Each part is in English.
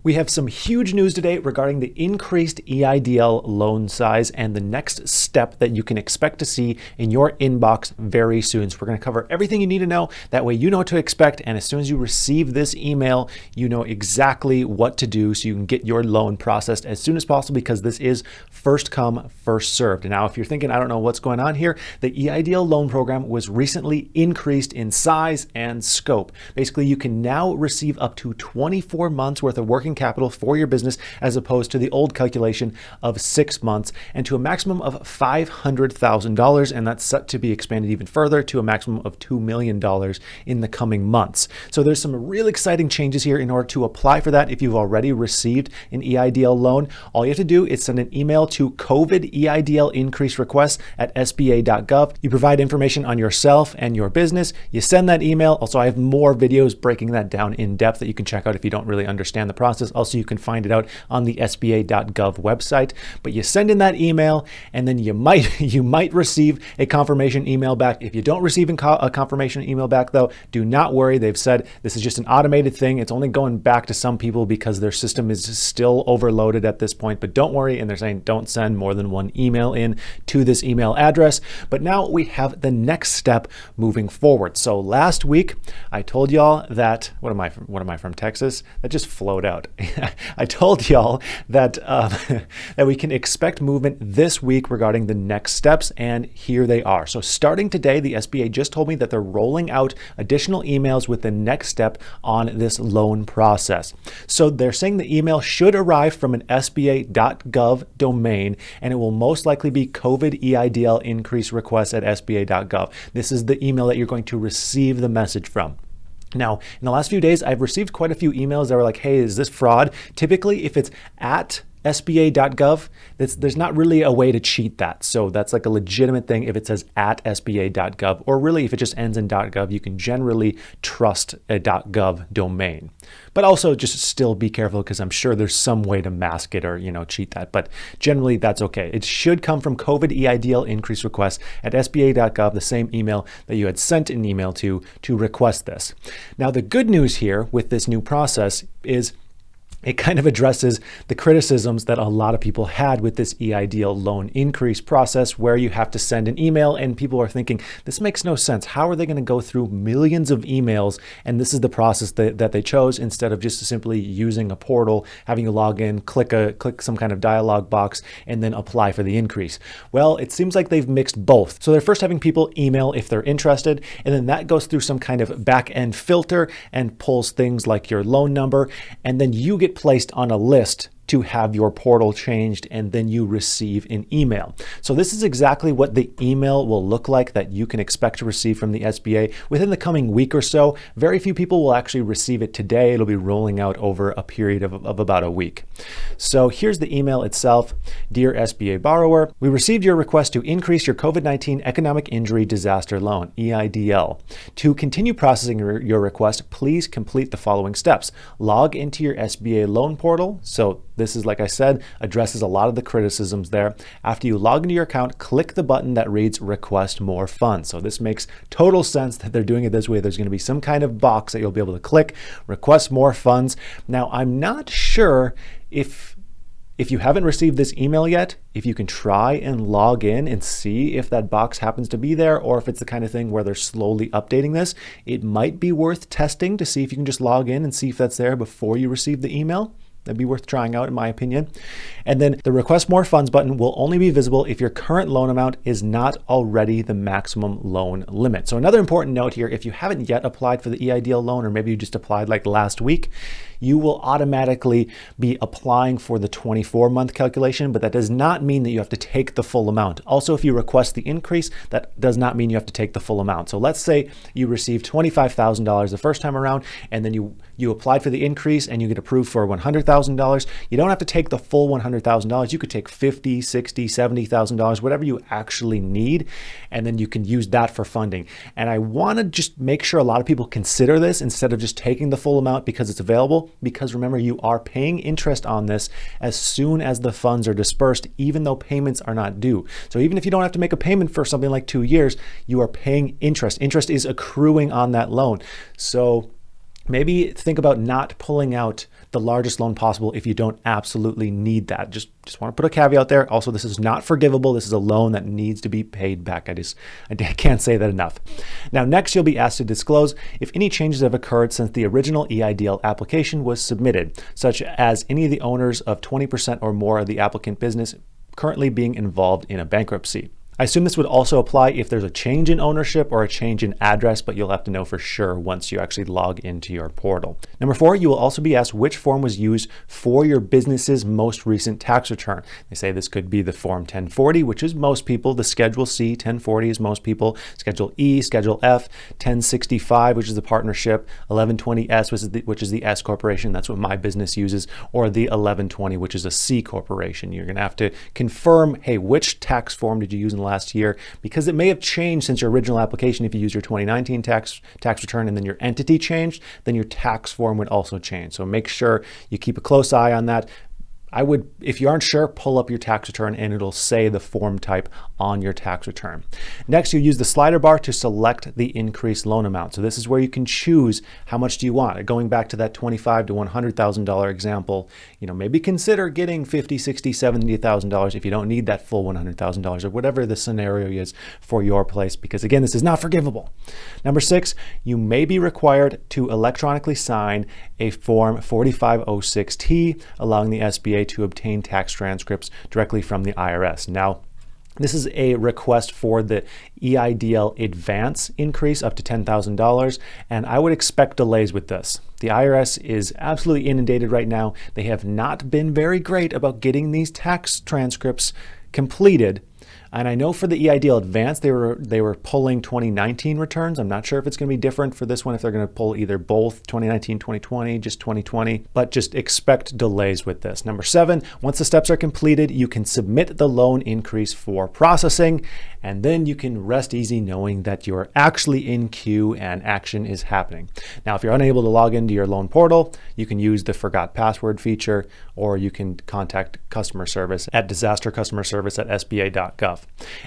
We have some huge news today regarding the increased EIDL loan size and the next step that you can expect to see in your inbox very soon. So we're going to cover everything you need to know. That way you know what to expect. And as soon as you receive this email, you know exactly what to do so you can get your loan processed as soon as possible, because this is first come, first served. And now if you're thinking, I don't know what's going on here, the EIDL loan program was recently increased in size and scope. Basically, you can now receive up to 24 months worth of working capital for your business, as opposed to the old calculation of 6 months, and to a maximum of $500,000. And that's set to be expanded even further to a maximum of $2 million in the coming months. So there's some really exciting changes here. In order to apply for that, if you've already received an EIDL loan, all you have to do is send an email to COVID EIDL increase request at sba.gov. You provide information on yourself and your business. You send that email. Also, I have more videos breaking that down in depth that you can check out if you don't really understand the process. Also, you can find it out on the sba.gov website. But you send in that email, and then you might receive a confirmation email back. If you don't receive a confirmation email back, though, do not worry. They've said this is just an automated thing. It's only going back to some people because their system is still overloaded at this point. But don't worry, and they're saying don't send more than one email in to this email address. But now we have the next step moving forward. So last week I told y'all that what am I from Texas? That just flowed out. I told y'all that that we can expect movement this week regarding the next steps, and here they are. So starting today, the SBA just told me that they're rolling out additional emails with the next step on this loan process. So they're saying the email should arrive from an sba.gov domain, and it will most likely be COVID EIDL increase request at sba.gov. This is the email that you're going to receive the message from. Now, in the last few days, I've received quite a few emails that were like, hey, is this fraud? Typically, if it's at sba.gov, there's not really a way to cheat that. So that's like a legitimate thing if it says at sba.gov, or really if it just ends in .gov, you can generally trust a .gov domain. But also just still be careful, because I'm sure there's some way to mask it or, cheat that. But generally that's okay. It should come from COVID EIDL increase request at sba.gov, the same email that you had sent an email to request this. Now, the good news here with this new process is it kind of addresses the criticisms that a lot of people had with this EIDL loan increase process, where you have to send an email and people are thinking, this makes no sense. How are they going to go through millions of emails? And this is the process that they chose, instead of just simply using a portal, having you log in, click some kind of dialog box, and then apply for the increase. Well, it seems like they've mixed both. So they're first having people email if they're interested, and then that goes through some kind of back end filter and pulls things like your loan number, and then you get placed on a list to have your portal changed, and then you receive an email. So this is exactly what the email will look like that you can expect to receive from the SBA within the coming week or so. Very few people will actually receive it today. It'll be rolling out over a period of about a week. So here's the email itself. Dear SBA borrower, we received your request to increase your COVID-19 Economic Injury Disaster Loan, EIDL. To continue processing your request, please complete the following steps. Log into your SBA loan portal. So this is, like I said, addresses a lot of the criticisms there. After you log into your account, click the button that reads Request More Funds. So this makes total sense that they're doing it this way. There's going to be some kind of box that you'll be able to click, Request More Funds. Now, I'm not sure if you haven't received this email yet, if you can try and log in and see if that box happens to be there, or if it's the kind of thing where they're slowly updating this. It might be worth testing to see if you can just log in and see if that's there before you receive the email. That'd be worth trying out, in my opinion. And then the Request More Funds button will only be visible if your current loan amount is not already the maximum loan limit. So another important note here, if you haven't yet applied for the EIDL loan, or maybe you just applied like last week, you will automatically be applying for the 24-month calculation, but that does not mean that you have to take the full amount. Also, if you request the increase, that does not mean you have to take the full amount. So let's say you received $25,000 the first time around, and then you applied for the increase and you get approved for $100,000. You don't have to take the full $100,000. You could take $50,000, $60,000, $70,000, whatever you actually need, and then you can use that for funding. And I want to just make sure a lot of people consider this instead of just taking the full amount because it's available, because remember, you are paying interest on this as soon as the funds are dispersed, even though payments are not due. So even if you don't have to make a payment for something like 2 years, you are paying interest. Interest is accruing on that loan. So maybe think about not pulling out the largest loan possible if you don't absolutely need that. Just want to put a caveat there. Also, this is not forgivable. This is a loan that needs to be paid back. I can't say that enough. Now, next, you'll be asked to disclose if any changes have occurred since the original EIDL application was submitted, such as any of the owners of 20% or more of the applicant business currently being involved in a bankruptcy. I assume this would also apply if there's a change in ownership or a change in address, but you'll have to know for sure once you actually log into your portal. Number 4, you will also be asked which form was used for your business's most recent tax return. They say this could be the Form 1040, which is most people, the Schedule C, 1040 is most people, Schedule E, Schedule F, 1065, which is the partnership, 1120S, which is the S corporation, that's what my business uses, or the 1120, which is a C corporation. You're gonna have to confirm, hey, which tax form did you use in the last year, because it may have changed since your original application. If you use your 2019 tax return and then your entity changed, then your tax form would also change. So make sure you keep a close eye on that. I would, if you aren't sure, pull up your tax return and it'll say the form type on your tax return. Next, you use the slider bar to select the increased loan amount. So this is where you can choose how much do you want. Going back to that $25,000 to $100,000 example, maybe consider getting $50,000, $60,000, $70,000 if you don't need that full $100,000 or whatever the scenario is for your place, because again, this is not forgivable. Number 6, you may be required to electronically sign a Form 4506T, allowing the SBA to obtain tax transcripts directly from the IRS. Now, this is a request for the EIDL advance increase up to $10,000, and I would expect delays with this. The IRS is absolutely inundated right now. They have not been very great about getting these tax transcripts completed. And I know for the EIDL advance, they were pulling 2019 returns. I'm not sure if it's going to be different for this one, if they're going to pull either both 2019, 2020, just 2020, but just expect delays with this. Number 7, once the steps are completed, you can submit the loan increase for processing, and then you can rest easy knowing that you're actually in queue and action is happening. Now, if you're unable to log into your loan portal, you can use the forgot password feature, or you can contact customer service at disastercustomerservice@sba.gov.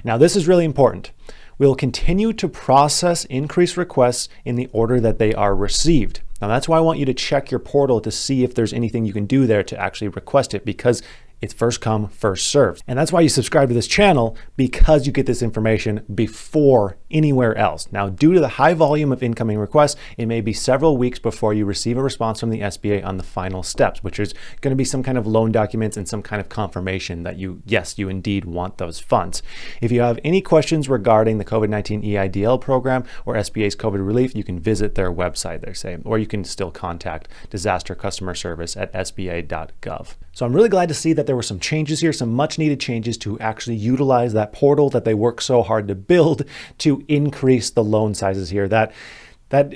Now, this is really important. We'll continue to process increased requests in the order that they are received. Now, that's why I want you to check your portal to see if there's anything you can do there to actually request it, because it's first come, first served. And that's why you subscribe to this channel, because you get this information before anywhere else. Now, due to the high volume of incoming requests, it may be several weeks before you receive a response from the SBA on the final steps, which is going to be some kind of loan documents and some kind of confirmation that yes, you indeed want those funds. If you have any questions regarding the COVID-19 EIDL program or SBA's COVID relief, you can visit their website, they're saying, or you can still contact Disaster Customer Service at sba.gov. So I'm really glad to see that there were some changes here, some much needed changes to actually utilize that portal that they work so hard to build to increase the loan sizes here. That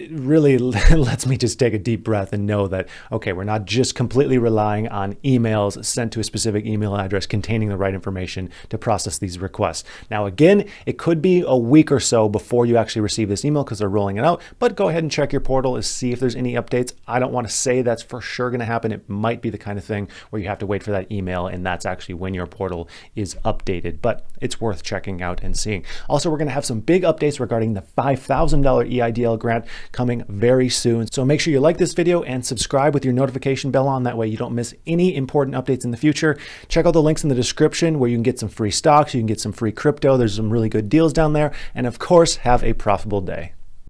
really lets me just take a deep breath and know that, okay, we're not just completely relying on emails sent to a specific email address containing the right information to process these requests. Now, again, it could be a week or so before you actually receive this email because they're rolling it out, but go ahead and check your portal to see if there's any updates. I don't want to say that's for sure going to happen. It might be the kind of thing where you have to wait for that email, and that's actually when your portal is updated, but it's worth checking out and seeing. Also, we're going to have some big updates regarding the $5,000 EIDL grant coming very soon. So make sure you like this video and subscribe with your notification bell on. That way you don't miss any important updates in the future. Check out the links in the description where you can get some free stocks, you can get some free crypto. There's some really good deals down there. And of course, have a profitable day.